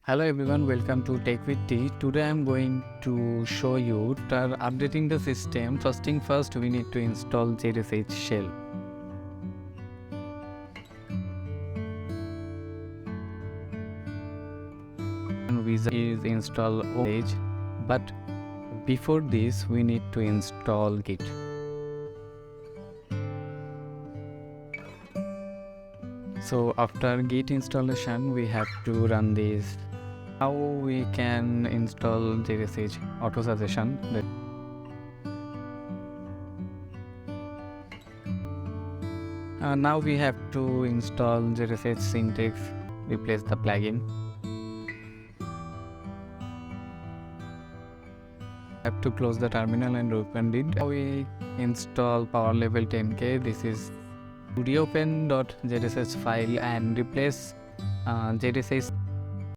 Hello everyone, welcome to Tech with T. Today I am going to show you after updating the system. First thing first, we need to install ZSH shell. And Visa is install OH, but before this we need to install Git. So after Git installation, we have to run this. How we can install ZSH auto suggestion. Now we have to install ZSH syntax, replace the plugin. Have to close the terminal and open it. Now we install power level 10k. This is reopen.zsh file and replace ZSH